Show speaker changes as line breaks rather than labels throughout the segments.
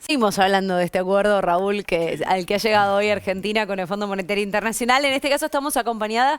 Seguimos hablando de este acuerdo, Raúl, al que ha llegado hoy Argentina con el Fondo Monetario Internacional. En este caso estamos acompañados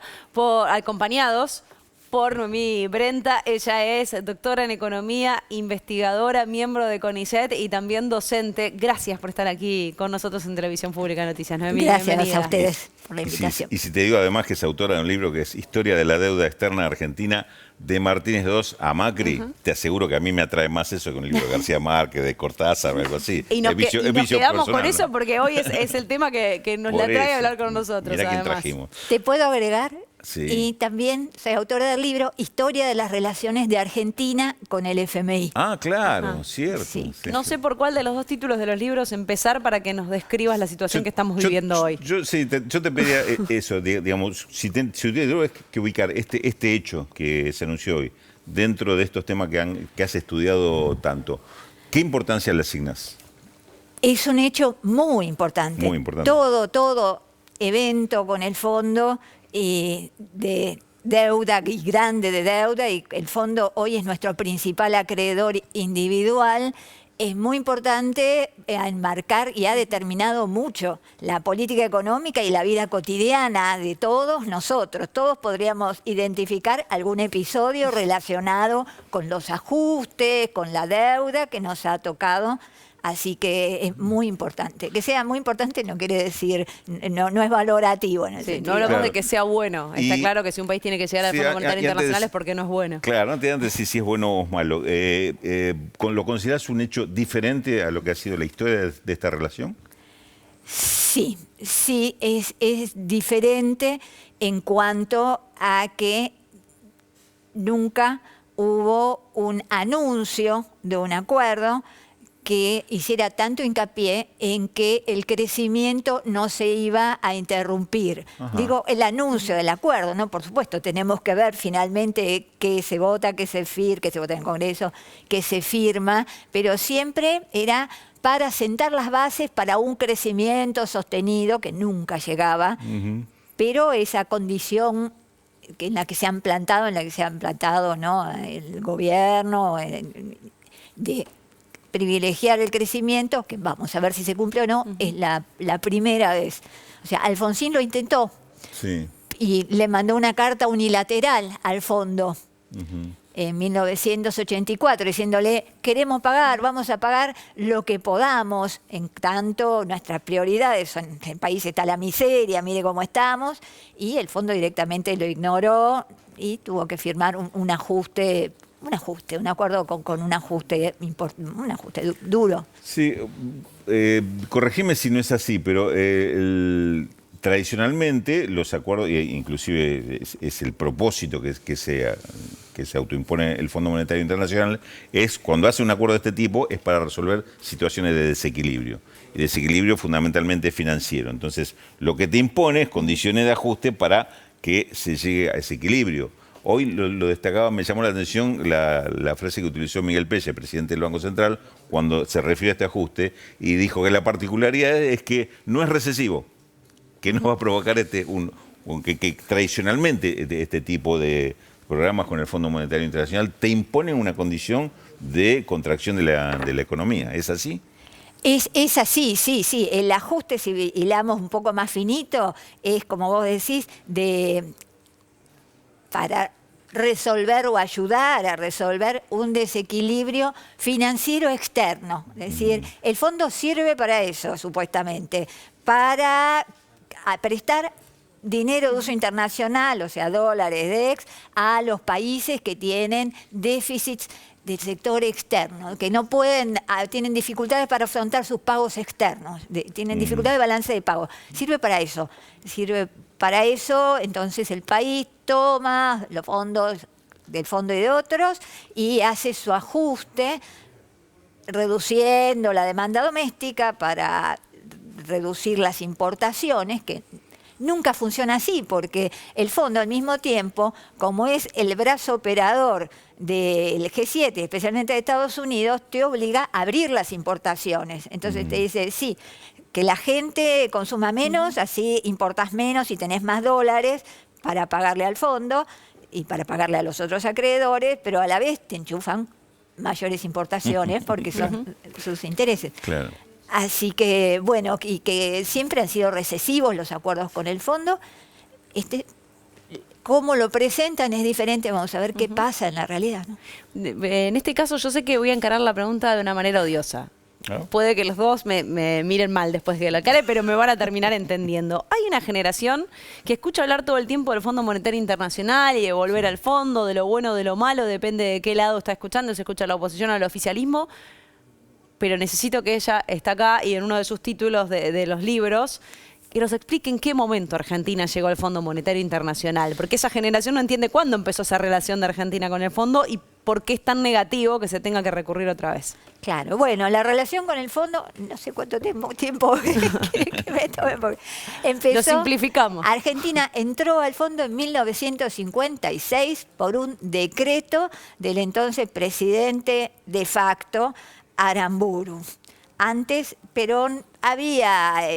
por Noemí Brenta. Ella es doctora en Economía, investigadora, miembro de CONICET y también docente. Gracias por estar aquí con nosotros en Televisión Pública de Noticias. Noemí,
gracias
bienvenida.
a ustedes por la invitación.
Y si te digo además que es autora de un libro que es Historia de la Deuda Externa Argentina, de Martínez II a Macri, te aseguro que a mí me atrae más eso que un libro de García Márquez, de Cortázar o algo así.
Y nos quedamos con eso
¿no?
porque hoy es el tema que nos la trae a hablar con nosotros.
Mirá quién
además.
trajimos.
¿Te puedo agregar?
Sí.
Y también soy autora del libro Historia de las relaciones de Argentina con el FMI.
Ah, claro,
Ajá.
cierto.
Sí.
Sí,
No
sí.
sé por cuál de los dos títulos de los libros empezar para que nos describas la situación que estamos viviendo hoy.
Yo te pediría eso, digamos, si tuvieras que ubicar este hecho que se anunció hoy dentro de estos temas que has estudiado tanto, ¿qué importancia le asignas?
Es un hecho muy importante.
Muy importante.
Todo evento con el fondo de deuda y grande de deuda, y el fondo hoy es nuestro principal acreedor individual, es muy importante enmarcar y ha determinado mucho la política económica y la vida cotidiana de todos nosotros. Todos podríamos identificar algún episodio relacionado con los ajustes, con la deuda que nos ha tocado. Así que es muy importante. Que sea muy importante no quiere decir, no es valorativo en el
Sí,
sentido.
no hablamos
Claro.
de que sea bueno. Está claro que si un país tiene que llegar al
Sí,
Fondo Monetario
y antes-
Internacional es porque no es bueno.
Claro, antes de decir si es bueno o es malo, ¿lo consideras un hecho diferente a lo que ha sido la historia de esta relación?
Sí, es diferente en cuanto a que nunca hubo un anuncio de un acuerdo que hiciera tanto hincapié en que el crecimiento no se iba a interrumpir.
Ajá.
Digo, el anuncio del acuerdo, ¿no? Por supuesto, tenemos que ver finalmente qué se vota, qué se vota en el Congreso, qué se firma, pero siempre era para sentar las bases para un crecimiento sostenido que nunca llegaba, pero esa condición en la que se han plantado, ¿no? El gobierno, de privilegiar el crecimiento, que vamos a ver si se cumple o no, es la primera vez. O sea, Alfonsín lo intentó
Sí.
y le mandó una carta unilateral al fondo en 1984, diciéndole, queremos pagar, vamos a pagar lo que podamos, en tanto nuestras prioridades son, el país está a la miseria, mire cómo estamos, y el fondo directamente lo ignoró y tuvo que firmar un ajuste, un acuerdo con un ajuste duro.
Sí, corregime si no es así, pero tradicionalmente los acuerdos, e inclusive es el propósito que se autoimpone el Fondo Monetario Internacional, es cuando hace un acuerdo de este tipo es para resolver situaciones de desequilibrio. Y desequilibrio fundamentalmente financiero. Entonces, lo que te impone es condiciones de ajuste para que se llegue a ese equilibrio. Hoy lo destacaba, me llamó la atención la frase que utilizó Miguel Pelle, presidente del Banco Central, cuando se refiere a este ajuste, y dijo que la particularidad es que no es recesivo, que no va a provocar que tradicionalmente este tipo de programas con el Fondo Monetario Internacional te imponen una condición de contracción de la economía. ¿Es así?
Es así, sí. El ajuste, si hilamos un poco más finito, es, como vos decís, para resolver o ayudar a resolver un desequilibrio financiero externo. Es decir, el fondo sirve para eso, supuestamente, para prestar dinero de uso internacional, o sea, dólares, DEX, a los países que tienen déficits del sector externo, que no tienen dificultades para afrontar sus pagos externos, tienen dificultades de balance de pago. Sirve para eso, entonces el país toma los fondos del fondo y de otros y hace su ajuste reduciendo la demanda doméstica para reducir las importaciones, que nunca funciona así, porque el fondo al mismo tiempo, como es el brazo operador del G7, especialmente de Estados Unidos, te obliga a abrir las importaciones. Entonces te dice, sí, que la gente consuma menos, así importás menos y tenés más dólares para pagarle al fondo y para pagarle a los otros acreedores, pero a la vez te enchufan mayores importaciones porque son sus intereses.
Claro.
Así que, bueno, y que siempre han sido recesivos los acuerdos con el fondo. Cómo lo presentan es diferente, vamos a ver qué pasa en la realidad, ¿no?
En este caso yo sé que voy a encarar la pregunta de una manera odiosa.
¿No?
Puede que los dos me miren mal después que lo aclare, pero me van a terminar entendiendo. Hay una generación que escucha hablar todo el tiempo del Fondo Monetario Internacional y de volver al fondo, de lo bueno, de lo malo, depende de qué lado está escuchando, se escucha la oposición o el oficialismo, pero necesito que ella está acá y en uno de sus títulos de los libros que nos explique en qué momento Argentina llegó al Fondo Monetario Internacional, porque esa generación no entiende cuándo empezó esa relación de Argentina con el fondo y por qué es tan negativo que se tenga que recurrir otra vez.
Claro, bueno, la relación con el fondo, no sé cuánto tiempo que me tome, porque empezó.
Lo simplificamos.
Argentina entró al fondo en 1956 por un decreto del entonces presidente de facto, Aramburu. Antes Perón había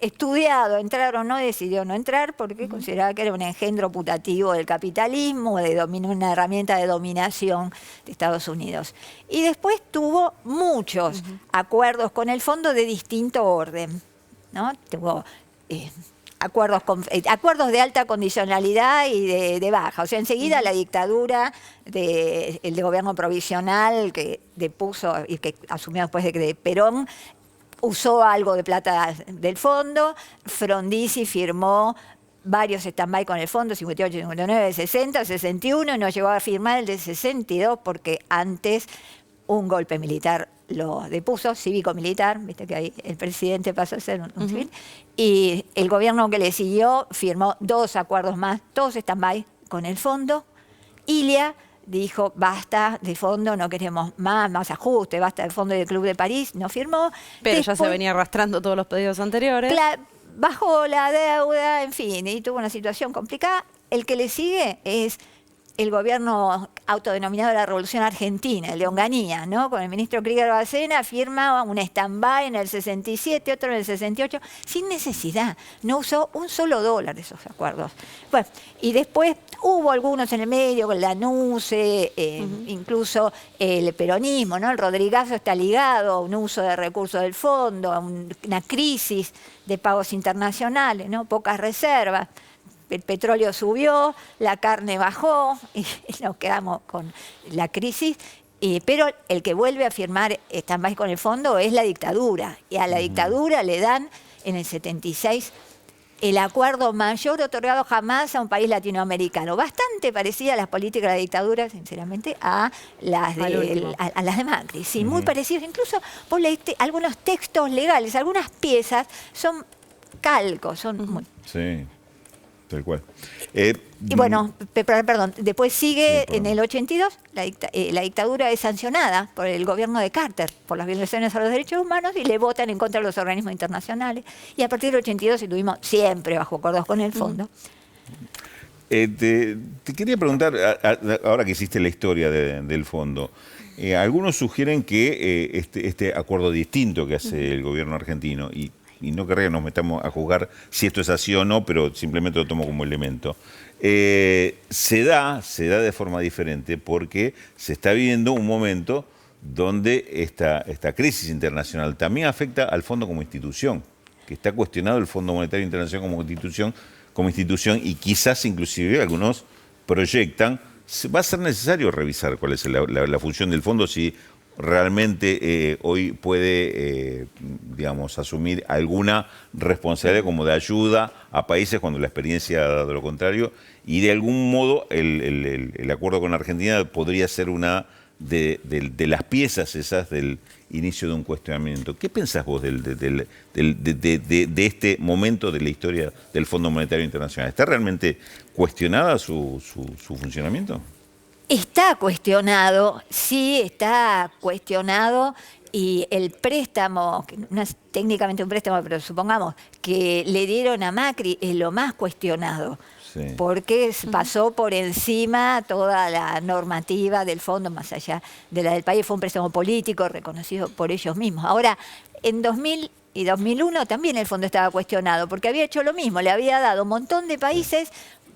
estudiado entrar o no, decidió no entrar porque consideraba que era un engendro putativo del capitalismo, una herramienta de dominación de Estados Unidos. Y después tuvo muchos acuerdos con el fondo de distinto orden, ¿no? Tuvo acuerdos de alta condicionalidad y de baja. O sea, enseguida la dictadura el de gobierno provisional que depuso y que asumió después de Perón, usó algo de plata del fondo. Frondizi firmó varios stand-by con el fondo, 58, 59, 60, 61, y no llegó a firmar el de 62 porque antes un golpe militar lo depuso, cívico-militar, viste que ahí el presidente pasó a ser un civil, y el gobierno que le siguió firmó 2 acuerdos más, todos stand-by con el fondo. Ilia dijo, basta de fondo, no queremos más ajuste, basta del fondo del Club de París, no firmó.
Pero
Después,
ya se venía arrastrando todos los pedidos anteriores.
Bajó la deuda, en fin, y tuvo una situación complicada. El que le sigue es el gobierno autodenominado de la Revolución Argentina, el de Onganía, ¿no? Con el ministro Krieger Bacena firma un stand-by en el 67, otro en el 68, sin necesidad. No usó un solo dólar de esos acuerdos. Bueno, y después hubo algunos en el medio, con la NUCE, incluso el peronismo, ¿no? El Rodrigazo está ligado a un uso de recursos del fondo, a una crisis de pagos internacionales, ¿no? Pocas reservas. El petróleo subió, la carne bajó y nos quedamos con la crisis. Pero el que vuelve a firmar stand-by con el fondo es la dictadura. Y a la dictadura le dan en el 76 el acuerdo mayor otorgado jamás a un país latinoamericano. Bastante parecida a las políticas de la dictadura, sinceramente, a las de Macri. Sí, muy parecidos. Incluso vos leíste algunos textos legales, algunas piezas son calcos. Son
Sí. Tal cual.
Y bueno, perdón, después sigue en el 82, la dictadura es sancionada por el gobierno de Carter por las violaciones a los derechos humanos y le votan en contra de los organismos internacionales. Y a partir del 82 estuvimos siempre bajo acuerdos con el fondo.
Te quería preguntar, ahora que hiciste la historia del fondo, algunos sugieren que este acuerdo distinto que hace el gobierno argentino, y no querría que nos metamos a juzgar si esto es así o no, pero simplemente lo tomo como elemento. Se da de forma diferente porque se está viviendo un momento donde esta crisis internacional también afecta al fondo como institución, que está cuestionado el Fondo Monetario Internacional como institución y quizás inclusive algunos proyectan, va a ser necesario revisar cuál es la función del fondo, si realmente hoy puede, digamos, asumir alguna responsabilidad como de ayuda a países cuando la experiencia ha dado lo contrario, y de algún modo el acuerdo con Argentina podría ser una de las piezas esas del inicio de un cuestionamiento. ¿Qué pensás vos de este momento de la historia del Fondo Monetario Internacional? ¿Está realmente cuestionada su funcionamiento?
Está cuestionado, sí está cuestionado, y el préstamo, que no es técnicamente un préstamo, pero supongamos que le dieron a Macri, es lo más cuestionado. Sí. Porque pasó por encima toda la normativa del fondo, más allá de la del país. Fue un préstamo político reconocido por ellos mismos. Ahora, en 2000 y 2001 también el fondo estaba cuestionado, porque había hecho lo mismo, le había dado a un montón de países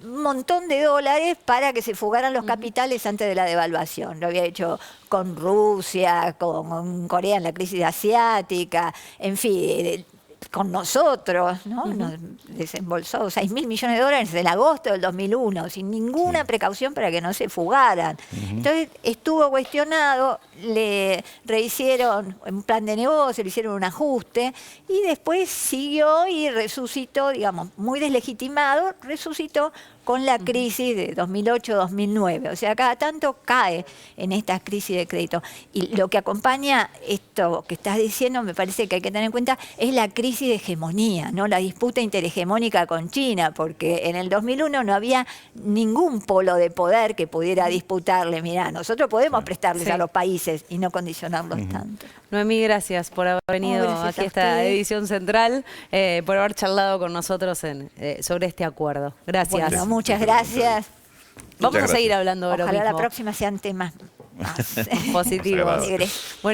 un montón de dólares para que se fugaran los capitales antes de la devaluación. Lo había hecho con Rusia, con Corea en la crisis asiática, en fin, con nosotros, ¿no? Nos desembolsó 6.000 millones de dólares en agosto del 2001, sin ninguna precaución para que no se fugaran. Entonces estuvo cuestionado, le rehicieron un plan de negocio, le hicieron un ajuste y después siguió y resucitó, digamos, muy deslegitimado, resucitó con la crisis de 2008-2009. O sea, cada tanto cae en estas crisis de crédito. Y lo que acompaña esto que estás diciendo, me parece que hay que tener en cuenta, es la crisis de hegemonía, ¿no? La disputa interhegemónica con China, porque en el 2001 no había ningún polo de poder que pudiera disputarle. Mirá, nosotros podemos prestarles a los países y no condicionarlos tanto.
Noemí, gracias por haber venido aquí a esta edición central, por haber charlado con nosotros sobre este acuerdo. Gracias.
Bueno, muchas gracias.
Vamos a seguir hablando de lo
Ojalá
mismo.
la próxima sean temas más
Positivos.
alegres.
Bueno,